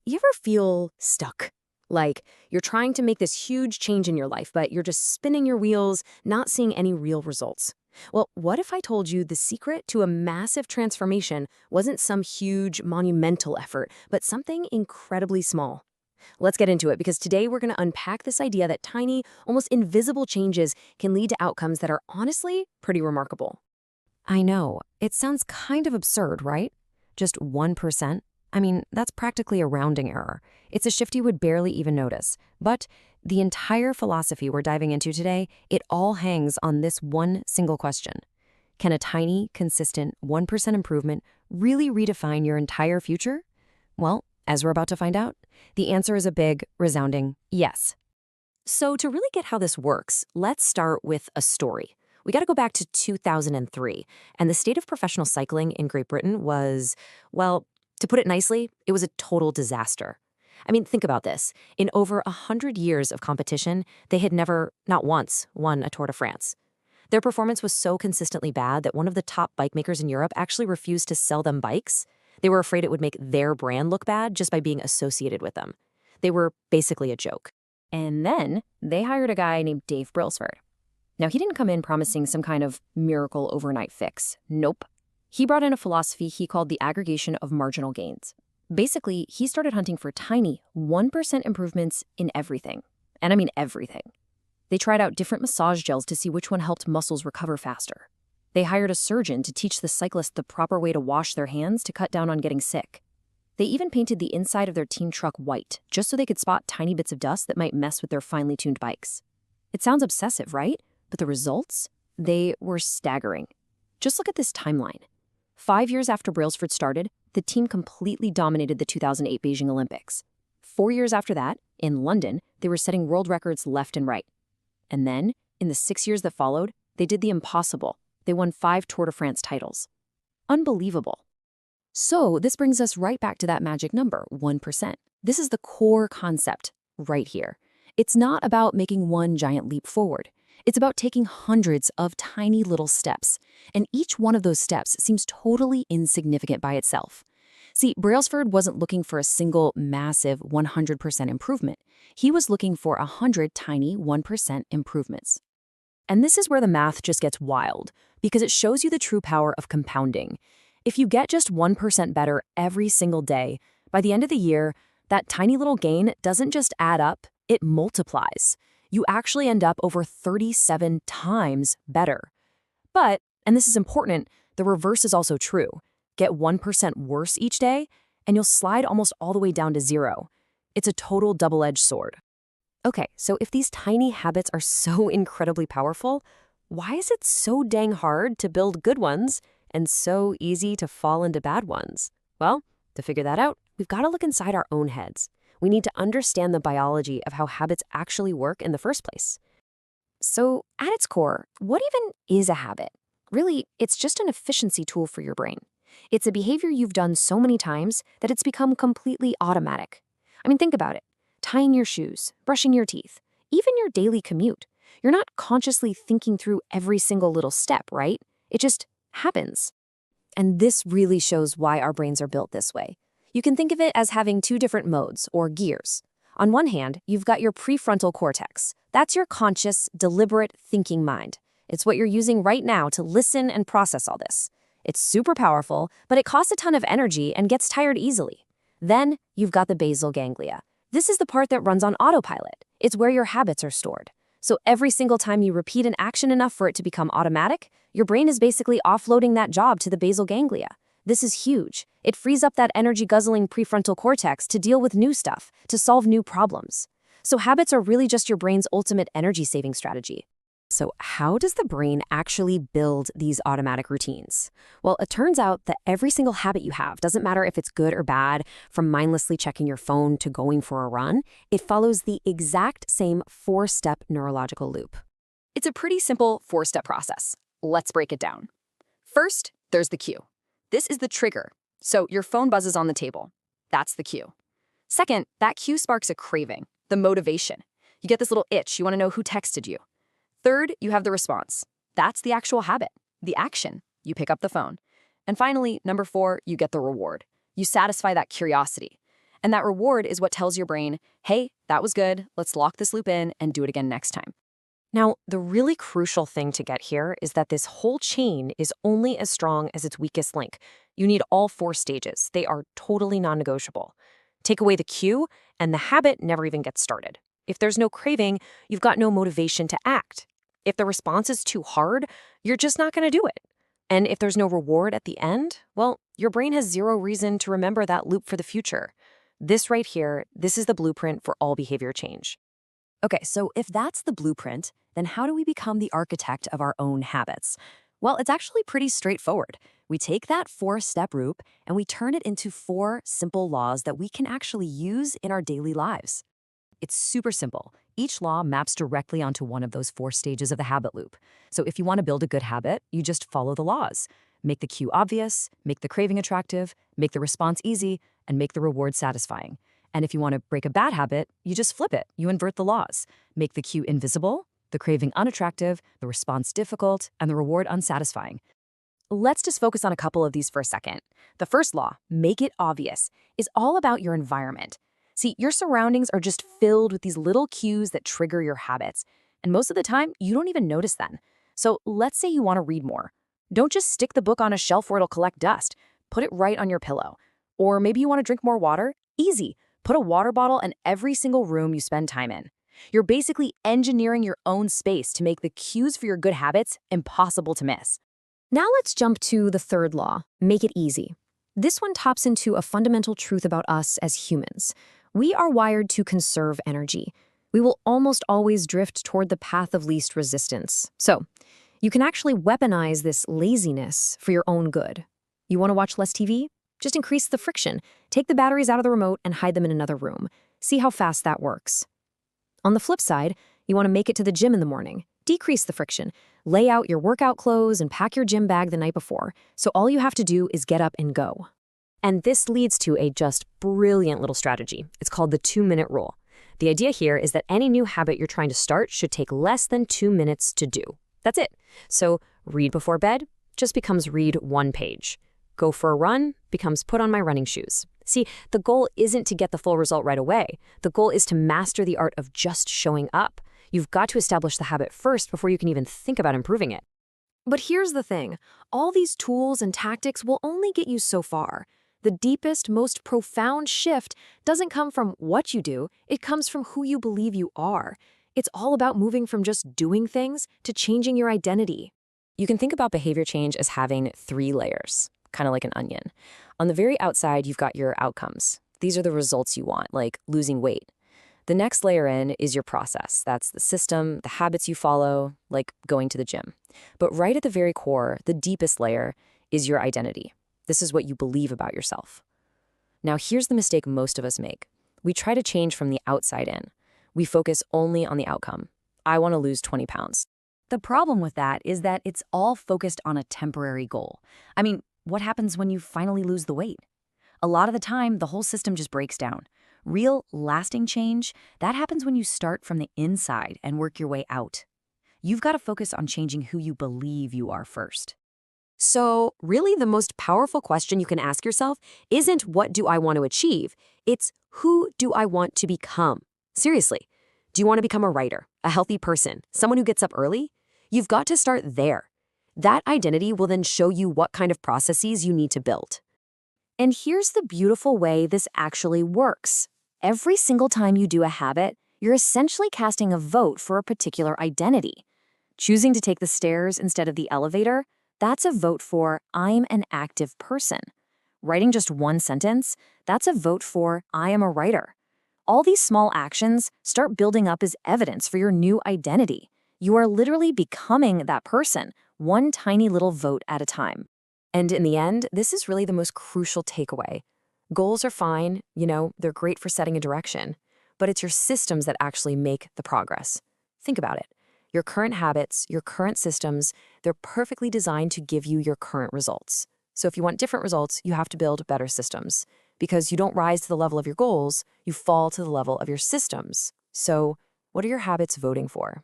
You ever feel stuck? Like you're trying to make this huge change in your life, but you're just spinning your wheels, not seeing any real results. Well, what if I told you the secret to a massive transformation wasn't some huge, monumental effort, but something incredibly small? Let's get into it because today we're going to unpack this idea that tiny, almost invisible changes can lead to outcomes that are honestly pretty remarkable. I know. It sounds kind of absurd, right? Just 1%? I mean, that's practically a rounding error. It's a shift you would barely even notice. But the entire philosophy we're diving into today, it all hangs on this one single question. Can a tiny, consistent 1% improvement really redefine your entire future? Well, as we're about to find out, the answer is a big, resounding yes. So to really get how this works, let's start with a story. We got to go back to 2003, and the state of professional cycling in Great Britain was, well, to put it nicely, it was a total disaster. I mean, think about this. In over 100 years of competition, they had never, not once, won a Tour de France. Their performance was so consistently bad that one of the top bike makers in Europe actually refused to sell them bikes. They were afraid it would make their brand look bad just by being associated with them. They were basically a joke. And then they hired a guy named Dave Brailsford. Now, he didn't come in promising some kind of miracle overnight fix. Nope. He brought in a philosophy he called the aggregation of marginal gains. Basically, he started hunting for tiny 1% improvements in everything. And I mean everything. They tried out different massage gels to see which one helped muscles recover faster. They hired a surgeon to teach the cyclist the proper way to wash their hands to cut down on getting sick. They even painted the inside of their team truck white, just so they could spot tiny bits of dust that might mess with their finely tuned bikes. It sounds obsessive, right? But the results? They were staggering. Just look at this timeline. 5 years after Brailsford started, the team completely dominated the 2008 Beijing Olympics. 4 years after that, in London, they were setting world records left and right. And then, in the 6 years that followed, they did the impossible. They won 5 Tour de France titles. Unbelievable. So this brings us right back to that magic number, 1%. This is the core concept right here. It's not about making one giant leap forward. It's about taking hundreds of tiny little steps, and each one of those steps seems totally insignificant by itself. See, Brailsford wasn't looking for a single, massive 100% improvement. He was looking for 100 tiny 1% improvements. And this is where the math just gets wild, because it shows you the true power of compounding. If you get just 1% better every single day, by the end of the year, that tiny little gain doesn't just add up, it multiplies. You actually end up over 37 times better. But, and this is important, the reverse is also true. Get 1% worse each day, and you'll slide almost all the way down to 0. It's a total double-edged sword. Okay, so if these tiny habits are so incredibly powerful, why is it so dang hard to build good ones and so easy to fall into bad ones? Well, to figure that out, we've got to look inside our own heads. We need to understand the biology of how habits actually work in the first place. So, at its core, what even is a habit? Really, it's just an efficiency tool for your brain. It's a behavior you've done so many times that it's become completely automatic. I mean, think about it. Tying your shoes, brushing your teeth, even your daily commute. You're not consciously thinking through every single little step, right? It just happens. And this really shows why our brains are built this way. You can think of it as having 2 different modes, or gears. On one hand, you've got your prefrontal cortex. That's your conscious, deliberate thinking mind. It's what you're using right now to listen and process all this. It's super powerful, but it costs a ton of energy and gets tired easily. Then, you've got the basal ganglia. This is the part that runs on autopilot. It's where your habits are stored. So every single time you repeat an action enough for it to become automatic, your brain is basically offloading that job to the basal ganglia. This is huge. It frees up that energy-guzzling prefrontal cortex to deal with new stuff, to solve new problems. So habits are really just your brain's ultimate energy-saving strategy. So how does the brain actually build these automatic routines? Well, it turns out that every single habit you have, doesn't matter if it's good or bad, from mindlessly checking your phone to going for a run, it follows the exact same 4-step neurological loop. It's a pretty simple 4-step process. Let's break it down. First, there's the cue. This is the trigger. So your phone buzzes on the table. That's the cue. Second, that cue sparks a craving, the motivation. You get this little itch. You want to know who texted you. Third, you have the response. That's the actual habit, the action. You pick up the phone. And finally, number 4, you get the reward. You satisfy that curiosity. And that reward is what tells your brain, hey, that was good, let's lock this loop in and do it again next time. Now, the really crucial thing to get here is that this whole chain is only as strong as its weakest link. You need all 4 stages. They are totally non-negotiable. Take away the cue, and the habit never even gets started. If there's no craving, you've got no motivation to act. If the response is too hard, you're just not going to do it. And if there's no reward at the end, well, your brain has zero reason to remember that loop for the future. This right here, this is the blueprint for all behavior change. Okay, so if that's the blueprint, then how do we become the architect of our own habits? Well, it's actually pretty straightforward. We take that 4-step route and we turn it into 4 simple laws that we can actually use in our daily lives. It's super simple. Each law maps directly onto one of those 4 stages of the habit loop. So if you want to build a good habit, you just follow the laws. Make the cue obvious, make the craving attractive, make the response easy, and make the reward satisfying. And if you want to break a bad habit, you just flip it. You invert the laws. Make the cue invisible, the craving unattractive, the response difficult, and the reward unsatisfying. Let's just focus on a couple of these for a second. The first law, make it obvious, is all about your environment. See, your surroundings are just filled with these little cues that trigger your habits. And most of the time, you don't even notice them. So let's say you want to read more. Don't just stick the book on a shelf where it'll collect dust. Put it right on your pillow. Or maybe you want to drink more water? Easy. Put a water bottle in every single room you spend time in. You're basically engineering your own space to make the cues for your good habits impossible to miss. Now let's jump to the third law, make it easy. This one taps into a fundamental truth about us as humans. We are wired to conserve energy. We will almost always drift toward the path of least resistance. So, you can actually weaponize this laziness for your own good. You want to watch less TV? Just increase the friction. Take the batteries out of the remote and hide them in another room. See how fast that works. On the flip side, you want to make it to the gym in the morning. Decrease the friction. Lay out your workout clothes and pack your gym bag the night before, so all you have to do is get up and go. And this leads to a just brilliant little strategy. It's called the 2-minute rule. The idea here is that any new habit you're trying to start should take less than 2 minutes to do. That's it. So read before bed just becomes read 1 page. Go for a run becomes put on my running shoes. See, the goal isn't to get the full result right away. The goal is to master the art of just showing up. You've got to establish the habit first before you can even think about improving it. But here's the thing. All these tools and tactics will only get you so far. The deepest, most profound shift doesn't come from what you do, it comes from who you believe you are. It's all about moving from just doing things to changing your identity. You can think about behavior change as having 3 layers, kind of like an onion. On the very outside, you've got your outcomes. These are the results you want, like losing weight. The next layer in is your process. That's the system, the habits you follow, like going to the gym. But right at the very core, the deepest layer, is your identity. This is what you believe about yourself. Now, here's the mistake most of us make. We try to change from the outside in. We focus only on the outcome. I want to lose 20 pounds. The problem with that is that it's all focused on a temporary goal. I mean, what happens when you finally lose the weight? A lot of the time, the whole system just breaks down. Real, lasting change, that happens when you start from the inside and work your way out. You've got to focus on changing who you believe you are first. So, really, the most powerful question you can ask yourself isn't what do I want to achieve? It's who do I want to become? Seriously, do you want to become a writer, a healthy person, someone who gets up early? You've got to start there. That identity will then show you what kind of processes you need to build. And here's the beautiful way this actually works. Every single time you do a habit, you're essentially casting a vote for a particular identity. Choosing to take the stairs instead of the elevator, that's a vote for I'm an active person. Writing just 1 sentence, that's a vote for I am a writer. All these small actions start building up as evidence for your new identity. You are literally becoming that person, one tiny little vote at a time. And in the end, this is really the most crucial takeaway. Goals are fine, they're great for setting a direction, but it's your systems that actually make the progress. Think about it. Your current habits, your current systems, they're perfectly designed to give you your current results. So if you want different results, you have to build better systems. Because you don't rise to the level of your goals, you fall to the level of your systems. So what are your habits voting for?